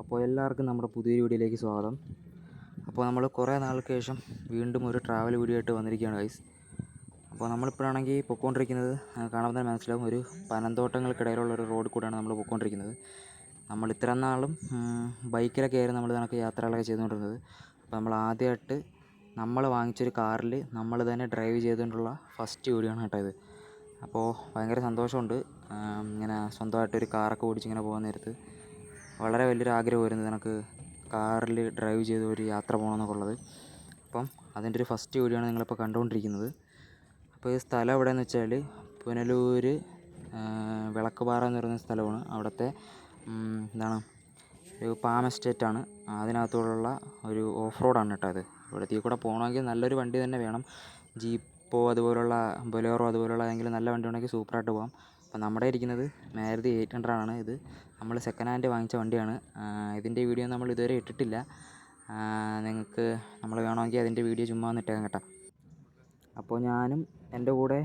അപ്പോൾ എല്ലാവർക്കും നമ്മുടെ പുതിയൊരു വീഡിയോയിലേക്ക് സ്വാഗതം. അപ്പോൾ നമ്മൾ കുറേ നാൾക്ക് ശേഷം വീണ്ടും ഒരു ട്രാവൽ വീഡിയോ ആയിട്ട് വന്നിരിക്കുകയാണ് ഗൈസ്. അപ്പോൾ നമ്മളിപ്പോഴാണെങ്കിൽ പൊയ്ക്കൊണ്ടിരിക്കുന്നത് കാണുമ്പോൾ തന്നെ മനസ്സിലാവും, ഒരു പനന്തോട്ടങ്ങൾക്കിടയിലുള്ള ഒരു റോഡിൽ കൂടെയാണ് നമ്മൾ പൊയ്ക്കൊണ്ടിരിക്കുന്നത്. നമ്മൾ ഇത്രയും നാളും ബൈക്കിലൊക്കെ ആയിരുന്നു നമ്മൾ കണക്ക് യാത്രകളൊക്കെ ചെയ്തുകൊണ്ടിരുന്നത്. അപ്പോൾ നമ്മൾ ആദ്യമായിട്ട് നമ്മൾ വാങ്ങിച്ചൊരു കാറിൽ നമ്മൾ തന്നെ ഡ്രൈവ് ചെയ്തുകൊണ്ടുള്ള ഫസ്റ്റ് വീഡിയോ ആണ് കേട്ടോ ഇത്. അപ്പോൾ ഭയങ്കര സന്തോഷമുണ്ട്, ഇങ്ങനെ സ്വന്തമായിട്ടൊരു കാറൊക്കെ ഓടിച്ചിങ്ങനെ പോകുന്ന നേരത്ത് വളരെ വലിയൊരു ആഗ്രഹമായിരുന്നു എനിക്ക് കാറിൽ ഡ്രൈവ് ചെയ്ത് ഒരു യാത്ര പോകണമെന്നൊക്കെ ഉള്ളത്. അപ്പം അതിൻ്റെ ഒരു ഫസ്റ്റ് വീഡിയോ ആണ് നിങ്ങളിപ്പോൾ കണ്ടുകൊണ്ടിരിക്കുന്നത്. അപ്പോൾ ഈ സ്ഥലം എവിടെയെന്ന് വെച്ചാൽ പുനലൂർ വിളക്കുപാറ എന്ന് പറയുന്ന സ്ഥലമാണ്. അവിടുത്തെ ഒരു പാം എസ്റ്റേറ്റാണ്. അതിനകത്തുള്ള ഒരു ഓഫ് റോഡാണ് കേട്ടോ അത്. ഇവിടത്തേക്ക് കൂടെ പോകണമെങ്കിൽ നല്ലൊരു വണ്ടി തന്നെ വേണം. ജീപ്പോ അതുപോലുള്ള ബൊലേറോ അതുപോലുള്ള ഏതെങ്കിലും നല്ല വണ്ടി ഉണ്ടെങ്കിൽ സൂപ്പറായിട്ട് പോകാം. അപ്പോൾ നമ്മുടെ ഇരിക്കുന്നത് മാരുതി 800 ആണ്. ഇത് നമ്മൾ സെക്കൻഡ് ഹാൻഡ് വാങ്ങിച്ച വണ്ടിയാണ്. ഇതിൻ്റെ വീഡിയോ നമ്മൾ ഇതുവരെ ഇട്ടിട്ടില്ല. നിങ്ങൾക്ക് നമ്മൾ വേണമെങ്കിൽ അതിൻ്റെ വീഡിയോ ചുമ്മാ ഒന്ന് ഇട്ടേക്കാം കേട്ടോ. അപ്പോൾ ഞാനും എൻ്റെ കൂടെ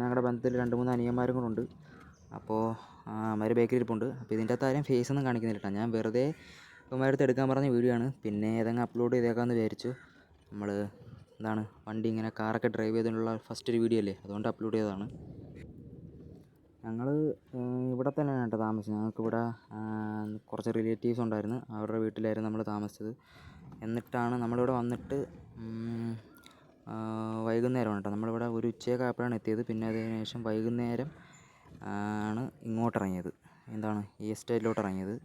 ഞങ്ങളുടെ ബന്ധത്തിൽ 2-3 അനിയന്മാരും കൂടെ ഉണ്ട്. അപ്പോൾ അവന്മാർ ബേക്കിൽ ഇരിപ്പുണ്ട്. അപ്പോൾ ഇതിൻ്റെ അകത്ത് ആരും ഫേസ് ഒന്നും കാണിക്കുന്നില്ല കേട്ടോ. ഞാൻ വെറുതെ ഇവന്മാരടുത്ത് എടുക്കാൻ പറഞ്ഞ വീഡിയോ ആണ്. പിന്നെ ഏതെങ്കിലും അപ്ലോഡ് ചെയ്തേക്കാമെന്ന് വിചാരിച്ചു. നമ്മൾ വണ്ടി ഇങ്ങനെ കാറൊക്കെ ഡ്രൈവ് ചെയ്തതിനുള്ള ഫസ്റ്റ് ഒരു വീഡിയോ അല്ലേ, അതുകൊണ്ട് അപ്ലോഡ് ചെയ്തതാണ്. ഞങ്ങൾ ഇവിടെ തന്നെയാണ് കേട്ടോ താമസിച്ചത്. ഞങ്ങൾക്കിവിടെ കുറച്ച് റിലേറ്റീവ്സ് ഉണ്ടായിരുന്നു, അവരുടെ വീട്ടിലായിരുന്നു നമ്മൾ താമസിച്ചത്. എന്നിട്ടാണ് നമ്മളിവിടെ വന്നിട്ട് വൈകുന്നേരമാണ് കേട്ടോ നമ്മളിവിടെ ഒരു ഉച്ചയൊക്കെ ആയപ്പോഴാണ് എത്തിയത്. പിന്നെ അതിന് ശേഷം വൈകുന്നേരം ആണ് ഇങ്ങോട്ടിറങ്ങിയത്, ഈ എസ്റ്റേറ്റിലോട്ട് ഇറങ്ങിയത്.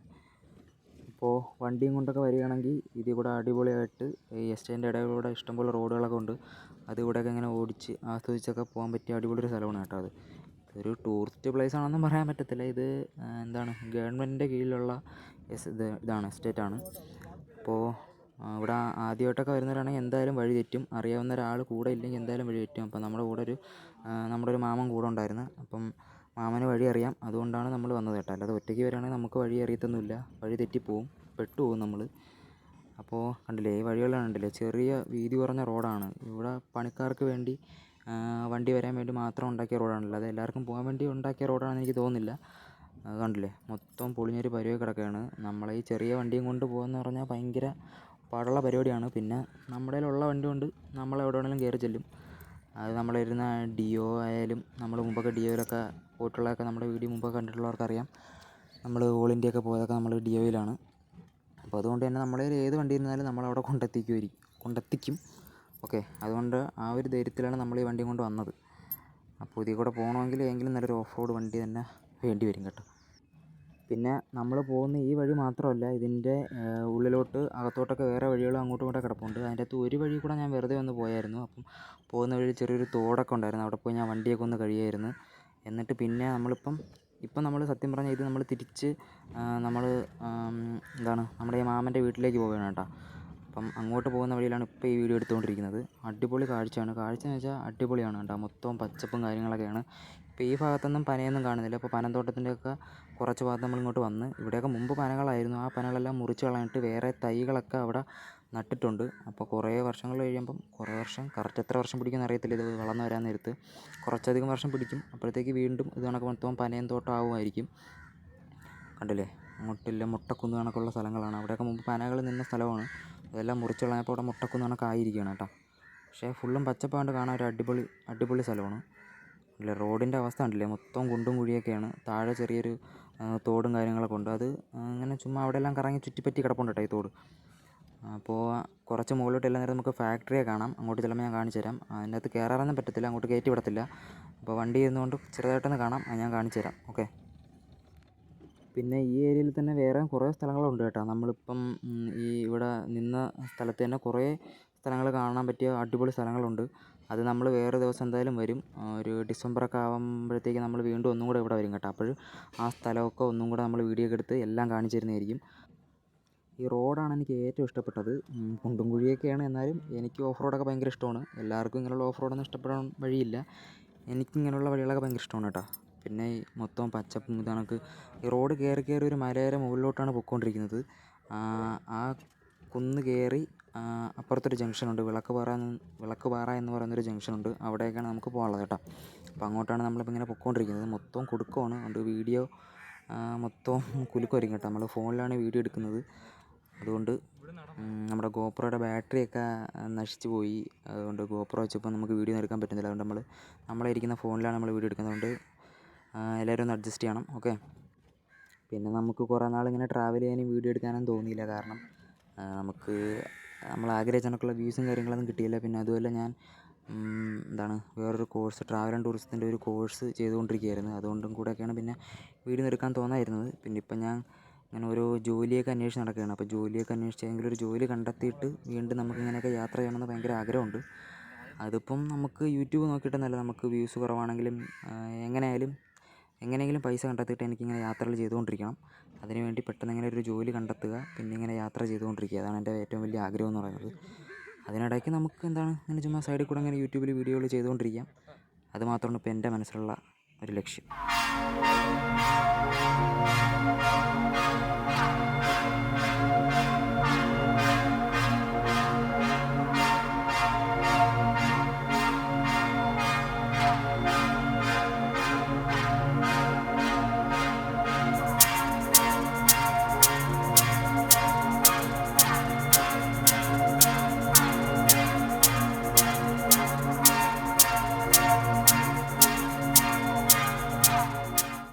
ഇപ്പോൾ വണ്ടിയും കൊണ്ടൊക്കെ വരികയാണെങ്കിൽ ഇതിൽ കൂടെ അടിപൊളിയായിട്ട് ഈ എസ്റ്റേറ്റിൻ്റെ ഇടയിലൂടെ ഇഷ്ടംപോലെ റോഡുകളൊക്കെ ഉണ്ട്. അതിലൂടെയൊക്കെ ഇങ്ങനെ ഓടിച്ച് ആസ്വദിച്ചൊക്കെ പോകാൻ പറ്റിയ അടിപൊളിയൊരു സ്ഥലമാണ് കേട്ടോ അത്. ഒരു ടൂറിസ്റ്റ് പ്ലേസ് ആണെന്നും പറയാൻ പറ്റത്തില്ല. ഇത് ഗവൺമെൻറ്റിൻ്റെ കീഴിലുള്ള ഇതാണ് എസ്റ്റേറ്റാണ്. അപ്പോൾ ഇവിടെ ആദ്യമായിട്ടൊക്കെ വരുന്നവരാണെങ്കിൽ എന്തായാലും വഴി തെറ്റും. അറിയാവുന്ന ഒരാൾ കൂടെ ഇല്ലെങ്കിൽ എന്തായാലും വഴി തെറ്റും. അപ്പം നമ്മുടെ ഒരു മാമൻ കൂടെ ഉണ്ടായിരുന്നു. അപ്പം മാമന് വഴി അറിയാം, അതുകൊണ്ടാണ് നമ്മൾ വന്നത് കേട്ടോ. അല്ലാതെ ഒറ്റയ്ക്ക് വരികയാണെങ്കിൽ നമുക്ക് വഴി അറിയത്തൊന്നുമില്ല, വഴി തെറ്റിപ്പോവും, പെട്ടുപോകും നമ്മൾ. അപ്പോൾ കണ്ടില്ലേ, ഈ വഴികളാണ് കണ്ടില്ലേ, ചെറിയ വീതി കുറഞ്ഞ റോഡാണ്. ഇവിടെ പണിക്കാർക്ക് വേണ്ടി വണ്ടി വരാൻ വേണ്ടി മാത്രം ഉണ്ടാക്കിയ റോഡാണല്ലോ, അത് എല്ലാവർക്കും പോകാൻ വേണ്ടി ഉണ്ടാക്കിയ റോഡാണെന്ന് എനിക്ക് തോന്നുന്നില്ല. അത് കണ്ടില്ലേ, മൊത്തം പൊളിഞ്ഞൊരു പരിവേ കിടക്കുകയാണ്. നമ്മളെ ഈ ചെറിയ വണ്ടിയും കൊണ്ട് പോകുകയെന്ന് പറഞ്ഞാൽ ഭയങ്കര പാടുള്ള പരിപാടിയാണ്. പിന്നെ നമ്മുടെ കയ്യിലുള്ള വണ്ടി കൊണ്ട് നമ്മൾ എവിടെ വേണമെങ്കിലും കയറി ചെല്ലും. അത് നമ്മളിരുന്ന ഡിയോ ആയാലും, നമ്മൾ മുമ്പൊക്കെ ഡിയോയിലൊക്കെ പോയിട്ടുള്ളതൊക്കെ നമ്മുടെ വീഡിയോ മുമ്പൊക്കെ കണ്ടിട്ടുള്ളവർക്കറിയാം. നമ്മൾ ഓൾ ഇന്ത്യ ഒക്കെ പോയതൊക്കെ നമ്മൾ ഡിയോയിലാണ്. അപ്പോൾ അതുകൊണ്ട് തന്നെ നമ്മളെ ഏത് വണ്ടി ഇരുന്നാലും നമ്മളവിടെ കൊണ്ടെത്തിക്കും. ഓക്കെ, അതുകൊണ്ട് ആ ഒരു ധൈര്യത്തിലാണ് നമ്മൾ ഈ വണ്ടിയും കൊണ്ട് വന്നത്. അപ്പോൾ ഇതിൽ കൂടെ പോകണമെങ്കിൽ ഏതെങ്കിലും നല്ലൊരു ഓഫ് റോഡ് വണ്ടി തന്നെ വേണ്ടി വരും കേട്ടോ. പിന്നെ നമ്മൾ പോകുന്ന ഈ വഴി മാത്രമല്ല, ഇതിൻ്റെ ഉള്ളിലോട്ട് അകത്തോട്ടൊക്കെ വേറെ വഴികളും അങ്ങോട്ടും ഇങ്ങോട്ടും കിടപ്പുണ്ട്. അതിൻ്റെ അകത്ത് ഒരു വഴി കൂടെ ഞാൻ വെറുതെ ഒന്ന് പോയായിരുന്നു. അപ്പം പോകുന്ന വഴി ചെറിയൊരു തോടൊക്കെ ഉണ്ടായിരുന്നു, അവിടെ പോയി ഞാൻ വണ്ടിയൊക്കെ ഒന്ന് കഴിയായിരുന്നു. എന്നിട്ട് പിന്നെ ഇപ്പം നമ്മൾ സത്യം പറഞ്ഞാൽ ഇത് നമ്മൾ തിരിച്ച് നമ്മുടെ ഈ മാമൻ്റെ വീട്ടിലേക്ക് പോവുകയാണ് കേട്ടോ. അപ്പം അങ്ങോട്ട് പോകുന്ന വഴിയിലാണ് ഇപ്പോൾ ഈ വീഡിയോ എടുത്തുകൊണ്ടിരിക്കുന്നത്. അടിപൊളി കാഴ്ചയാണ്. കാഴ്ചയെന്ന് വെച്ചാൽ അടിപൊളിയാണ് കേട്ടോ. മൊത്തം പച്ചപ്പും കാര്യങ്ങളൊക്കെയാണ്. ഇപ്പോൾ ഈ ഭാഗത്തൊന്നും പനയൊന്നും കാണുന്നില്ല. ഇപ്പോൾ പനന്തോട്ടത്തിൻ്റെയൊക്കെ കുറച്ച് ഭാഗത്ത് നമ്മളിങ്ങോട്ട് വന്ന്, ഇവിടെയൊക്കെ മുമ്പ് പനകളായിരുന്നു. ആ പനകളെല്ലാം മുറിച്ച് കളഞ്ഞിട്ട് വേറെ തൈകളൊക്കെ അവിടെ നട്ടിട്ടുണ്ട്. അപ്പോൾ കുറേ വർഷങ്ങൾ കഴിയുമ്പം, കറക്റ്റ് എത്ര വർഷം പിടിക്കുമെന്ന് അറിയത്തില്ല, ഇത് വളർന്നു വരാൻ നേരത്ത് കുറച്ചധികം വർഷം പിടിക്കും. അപ്പോഴത്തേക്ക് വീണ്ടും ഇത് കണക്ക് മൊത്തം പനയും തോട്ടം ആവുമായിരിക്കും. കണ്ടില്ലേ, അങ്ങോട്ടില്ല മുട്ടക്കുന്ന് കണക്കുള്ള സ്ഥലങ്ങളാണ്. അവിടെയൊക്കെ മുമ്പ് പനകൾ നിന്ന സ്ഥലമാണ്. അതെല്ലാം മുറിച്ച് കളഞ്ഞപ്പോൾ അവിടെ മുട്ടക്കുന്ന് കണക്ക് ആയിരിക്കുകയാണ് കേട്ടോ. പക്ഷേ ഫുള്ളും പച്ചപ്പാണ്ട് കാണാൻ ഒരു അടിപൊളി സ്ഥലമാണ്. അല്ലേ, റോഡിൻ്റെ അവസ്ഥ കണ്ടില്ലേ, മൊത്തം കുണ്ടും കുഴിയൊക്കെയാണ്. താഴെ ചെറിയൊരു തോടും കാര്യങ്ങളൊക്കെ ഉണ്ട്. അത് അങ്ങനെ ചുമ്മാ അവിടെയെല്ലാം കറങ്ങി ചുറ്റിപ്പറ്റി കിടപ്പുണ്ട് കേട്ടോ ഈ തോട്. അപ്പോൾ കുറച്ച് മുകളിലോട്ട് എല്ലാം നേരം നമുക്ക് ഫാക്ടറിയെ കാണാം. അങ്ങോട്ട് ചെല്ലുമ്പോൾ ഞാൻ കാണിച്ചു തരാം. അതിൻ്റെ അകത്ത് കയറാറൊന്നും പറ്റത്തില്ല, അങ്ങോട്ട് കയറ്റി വിടത്തില്ല. അപ്പോൾ വണ്ടി ഇരുന്നുകൊണ്ട് ചെറുതായിട്ടൊന്ന് കാണാം, അത് ഞാൻ കാണിച്ചു തരാം. ഓക്കെ. പിന്നെ ഈ ഏരിയയിൽ തന്നെ വേറെ കുറേ സ്ഥലങ്ങളുണ്ട് കേട്ടോ. നമ്മളിപ്പം ഇവിടെ നിന്ന സ്ഥലത്ത് തന്നെ കുറേ സ്ഥലങ്ങൾ കാണാൻ പറ്റിയ അടിപൊളി സ്ഥലങ്ങളുണ്ട്. അത് നമ്മൾ വേറെ ദിവസം എന്തായാലും വരും. ഒരു ഡിസംബറൊക്കെ ആകുമ്പോഴത്തേക്ക് നമ്മൾ വീണ്ടും ഒന്നും കൂടെ ഇവിടെ വരും കേട്ടോ. അപ്പോൾ ആ സ്ഥലമൊക്കെ ഒന്നും കൂടെ നമ്മൾ വീഡിയോ ഒക്കെ എടുത്ത് എല്ലാം കാണിച്ചു തരുന്നതായിരിക്കും. ഈ റോഡാണ് എനിക്ക് ഏറ്റവും ഇഷ്ടപ്പെട്ടത്. കുണ്ടും കുഴിയൊക്കെയാണ്, എന്നാലും എനിക്ക് ഓഫ് റോഡൊക്കെ ഭയങ്കര ഇഷ്ടമാണ്. എല്ലാവർക്കും ഇങ്ങനെയുള്ള ഓഫ് റോഡൊന്നും ഇഷ്ടപ്പെടാൻ വഴിയില്ല. എനിക്കിങ്ങനെയുള്ള വഴികളൊക്കെ ഭയങ്കര ഇഷ്ടമാണ് കേട്ടോ. പിന്നെ ഈ മൊത്തം പച്ചപ്പും കണക്ക് ഈ റോഡ് കയറി ഒരു മലയുടെ മുകളിലോട്ടാണ് പോയിക്കൊണ്ടിരിക്കുന്നത്. ആ കുന്ന് കയറി അപ്പുറത്തൊരു ജംഗ്ഷനുണ്ട്, വിളക്കുപാറ എന്ന് പറയുന്നൊരു ജംഗ്ഷനുണ്ട്. അവിടേക്കാണ് നമുക്ക് പോകാനുള്ളത് കേട്ടോ. അപ്പോൾ അങ്ങോട്ടാണ് നമ്മളിപ്പോൾ ഇങ്ങനെ പോയിക്കൊണ്ടിരിക്കുന്നത്. മൊത്തം കുടുക്കമാണ്, അതുകൊണ്ട് വീഡിയോ മൊത്തം കുലുക്കുമായിരിക്കും കേട്ടോ. നമ്മൾ ഫോണിലാണ് വീഡിയോ എടുക്കുന്നത്. അതുകൊണ്ട് നമ്മുടെ ഗോപ്രോയുടെ ബാറ്ററിയൊക്കെ നശിച്ചു പോയി. അതുകൊണ്ട് ഗോപ്രോ വെച്ചപ്പോൾ നമുക്ക് വീഡിയോ എടുക്കാൻ പറ്റുന്നില്ല. അതുകൊണ്ട് നമ്മളെ ഇരിക്കുന്ന ഫോണിലാണ് നമ്മൾ വീഡിയോ എടുക്കുന്നത്. അതുകൊണ്ട് എല്ലാവരും ഒന്ന് അഡ്ജസ്റ്റ് ചെയ്യണം. ഓക്കെ. പിന്നെ നമുക്ക് കുറേ നാളിങ്ങനെ ട്രാവൽ ചെയ്യാനും വീഡിയോ എടുക്കാനും തോന്നിയില്ല. കാരണം നമുക്ക് നമ്മൾ ആഗ്രഹിച്ച കണക്കുള്ള വ്യൂസും കാര്യങ്ങളൊന്നും കിട്ടിയില്ല. പിന്നെ അതുമല്ല ഞാൻ വേറൊരു കോഴ്സ്, ട്രാവൽ ആൻഡ് ടൂറിസത്തിൻ്റെ ഒരു കോഴ്സ് ചെയ്തുകൊണ്ടിരിക്കുകയായിരുന്നു. അതുകൊണ്ടും കൂടെയൊക്കെയാണ് പിന്നെ വീഡിയോ എടുക്കാൻ തോന്നായിരുന്നത്. പിന്നെ ഇപ്പം ഞാൻ അങ്ങനെ ഓരോ ജോലിയൊക്കെ അന്വേഷിച്ച് നടക്കുകയാണ്. അപ്പോൾ ജോലിയൊക്കെ അന്വേഷിച്ച് ഏതെങ്കിലും ഒരു ജോലി കണ്ടെത്തിയിട്ട് വീണ്ടും നമുക്കിങ്ങനെയൊക്കെ യാത്ര ചെയ്യണമെന്ന് ഭയങ്കര ആഗ്രഹമുണ്ട്. അതിപ്പം നമുക്ക് യൂട്യൂബ് നോക്കിയിട്ടൊന്നുമല്ല. നമുക്ക് വ്യൂസ് കുറവാണെങ്കിലും എങ്ങനെയെങ്കിലും പൈസ കണ്ടെത്തിയിട്ട് എനിക്കിങ്ങനെ യാത്രകൾ ചെയ്തുകൊണ്ടിരിക്കണം. അതിനുവേണ്ടി പെട്ടെന്ന് ഇങ്ങനെ ഒരു ജോലി കണ്ടെത്തുക, പിന്നെ ഇങ്ങനെ യാത്ര ചെയ്തുകൊണ്ടിരിക്കുക. അതാണ് എൻ്റെ ഏറ്റവും വലിയ ആഗ്രഹം എന്ന് പറയുന്നത്. അതിനിടയ്ക്ക് നമുക്ക് ഇങ്ങനെ ചുമ്മാ സൈഡിൽ കൂടെ അങ്ങനെ യൂട്യൂബിൽ വീഡിയോകൾ ചെയ്തുകൊണ്ടിരിക്കാം. അതുമാത്രമാണ് ഇപ്പോൾ എൻ്റെ മനസ്സിലുള്ള ഒരു ലക്ഷ്യം.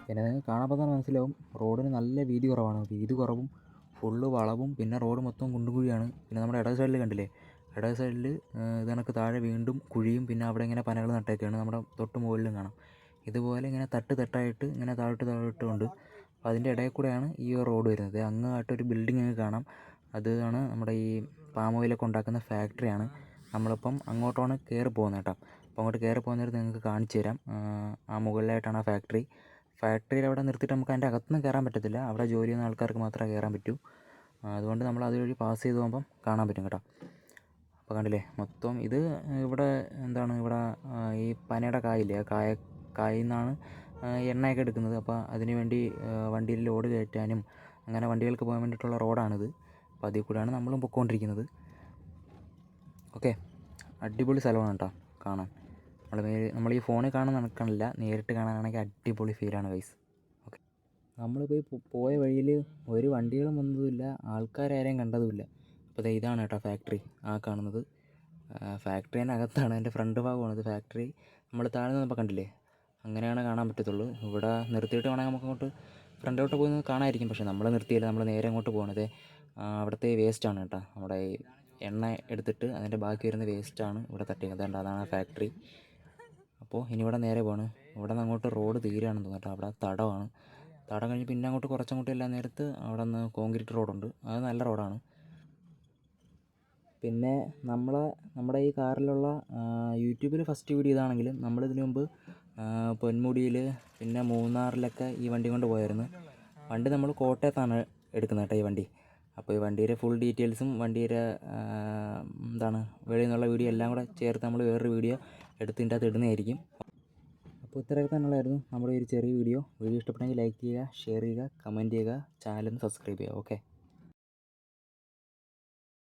പിന്നെ നിങ്ങൾക്ക് കാണുമ്പോൾ തന്നെ മനസ്സിലാവും, റോഡിന് നല്ല വീതി കുറവാണ്. വീതി കുറവും ഫുള്ള് വളവും പിന്നെ റോഡ് മൊത്തം കുണ്ടും കുഴിയാണ്. പിന്നെ നമ്മുടെ ഇടത് സൈഡിൽ കണ്ടില്ലേ, ഇടത് സൈഡിൽ ഇത് കണക്ക് താഴെ വീണ്ടും കുഴിയും പിന്നെ അവിടെ ഇങ്ങനെ പനകൾ നട്ടേക്കാണ്. നമ്മുടെ തൊട്ട് മുകളിലും കാണാം. ഇതുപോലെ ഇങ്ങനെ തട്ടായിട്ട് ഇങ്ങനെ താഴോട്ടുണ്ട്. അപ്പോൾ അതിൻ്റെ ഇടയിൽ കൂടെയാണ് ഈ റോഡ് വരുന്നത്. അങ്ങായിട്ടൊരു ബിൽഡിംഗ് ഒക്കെ കാണാം. അതാണ് നമ്മുടെ ഈ പാം ഓയിലൊക്കെ ഉണ്ടാക്കുന്ന ഫാക്ടറിയാണ്. നമ്മളിപ്പം അങ്ങോട്ടാണ് കയറി പോകുന്നത് കേട്ടോ. അപ്പോൾ അങ്ങോട്ട് കയറി പോകുന്നവർ നിങ്ങൾക്ക് കാണിച്ചു തരാം. ആ മുകളിലായിട്ടാണ് ആ ഫാക്ടറിയിൽ അവിടെ നിർത്തിയിട്ട് നമുക്ക് അതിൻ്റെ അകത്തൊന്നും കയറാൻ പറ്റത്തില്ല. അവിടെ ജോലി ചെയ്യുന്ന ആൾക്കാർക്ക് മാത്രമേ കയറാൻ പറ്റൂ. അതുകൊണ്ട് നമ്മൾ അതുവഴി പാസ് ചെയ്ത് പോകുമ്പം കാണാൻ പറ്റും കേട്ടോ. അപ്പോൾ കണ്ടില്ലേ, മൊത്തം ഇത് ഇവിടെ ഇവിടെ ഈ പനയുടെ കായില്ലേ, ആ കായിൽ നിന്നാണ് എണ്ണയൊക്കെ എടുക്കുന്നത്. അപ്പോൾ അതിന് വേണ്ടി വണ്ടിയിൽ ലോഡ് കയറ്റാനും അങ്ങനെ വണ്ടികൾക്ക് പോകാൻ വേണ്ടിയിട്ടുള്ള റോഡാണിത്. അപ്പോൾ അതിൽ കൂടെയാണ് നമ്മളും പൊയ്ക്കൊണ്ടിരിക്കുന്നത്. ഓക്കെ, അടിപൊളി സ്ഥലമാണ് കേട്ടോ കാണാൻ. നമ്മൾ ഈ ഫോണിൽ കാണുന്ന കണക്കല്ല, നേരിട്ട് കാണാനാണെങ്കിൽ അടിപൊളി ഫീലാണ് ഗൈസ്. ഓക്കെ, നമ്മളിപ്പോൾ പോയ വഴിയിൽ ഒരു വണ്ടികളും വന്നതുമില്ല, ആൾക്കാരാരെയും കണ്ടതുമില്ല. അപ്പോൾ ഇതാണ് കേട്ടോ ഫാക്ടറി ആ കാണുന്നത്. ഫാക്ടറിൻ്റെ അകത്താണ്, എൻ്റെ ഫ്രണ്ട് ഭാഗമാണിത് ഫാക്ടറി. നമ്മൾ താഴെ നിന്നപ്പോൾ കണ്ടില്ലേ, അങ്ങനെയാണ് കാണാൻ പറ്റത്തുള്ളൂ. ഇവിടെ നിർത്തിയിട്ട് വേണമെങ്കിൽ നമുക്ക് അങ്ങോട്ട് ഫ്രണ്ടിലോട്ട് പോയി കാണാമായിരിക്കും. പക്ഷേ നമ്മൾ നിർത്തിയില്ല, നമ്മൾ നേരെ അങ്ങോട്ട് പോകണത് അവിടുത്തെ വേസ്റ്റാണ് കേട്ടോ. നമ്മുടെ ഈ എണ്ണ എടുത്തിട്ട് അതിൻ്റെ ബാക്കി വരുന്ന വേസ്റ്റാണ് ഇവിടെ തട്ടിയത്. അതാണ് ഫാക്ടറി. അപ്പോൾ ഇനി ഇവിടെ നേരെ പോകണം. ഇവിടെ നിന്ന് അങ്ങോട്ട് റോഡ് തീരുകയാണെന്ന് തോന്നുന്നു കേട്ടോ. അവിടെ തടമാണ്. തടം കഴിഞ്ഞ് പിന്നെ അങ്ങോട്ട് കുറച്ചങ്ങോട്ട് എല്ലാം നേരത്ത് അവിടെ നിന്ന് കോൺക്രീറ്റ് റോഡുണ്ട്. അത് നല്ല റോഡാണ്. പിന്നെ നമ്മുടെ ഈ കാറിലുള്ള യൂട്യൂബിൽ ഫസ്റ്റ് വീഡിയോ ഇതാണെങ്കിലും നമ്മളിതിനു മുമ്പ് പൊന്മുടിയിൽ പിന്നെ മൂന്നാറിലൊക്കെ ഈ വണ്ടി കൊണ്ട് പോയായിരുന്നു. വണ്ടി നമ്മൾ കോട്ടയത്താണ് എടുക്കുന്നത് കേട്ടോ ഈ വണ്ടി. അപ്പോൾ ഈ വണ്ടിയുടെ ഫുൾ ഡീറ്റെയിൽസും വണ്ടിയുടെ വെളിയിൽ നിന്നുള്ള വീഡിയോ എല്ലാം കൂടെ ചേർത്ത് നമ്മൾ വേറൊരു വീഡിയോ എടുത്ത് ഇതിൻ്റെ അകത്ത് ഇടുന്നതായിരിക്കും. അപ്പോൾ ഇത്രയൊക്കെ തന്നെയുള്ളായിരുന്നു നമ്മുടെ ഒരു ചെറിയ വീഡിയോ. ഇഷ്ടപ്പെട്ടെങ്കിൽ ലൈക്ക് ചെയ്യുക, ഷെയർ ചെയ്യുക, കമൻറ്റ് ചെയ്യുക, ചാനൽ സബ്സ്ക്രൈബ് ചെയ്യുക. ഓക്കെ.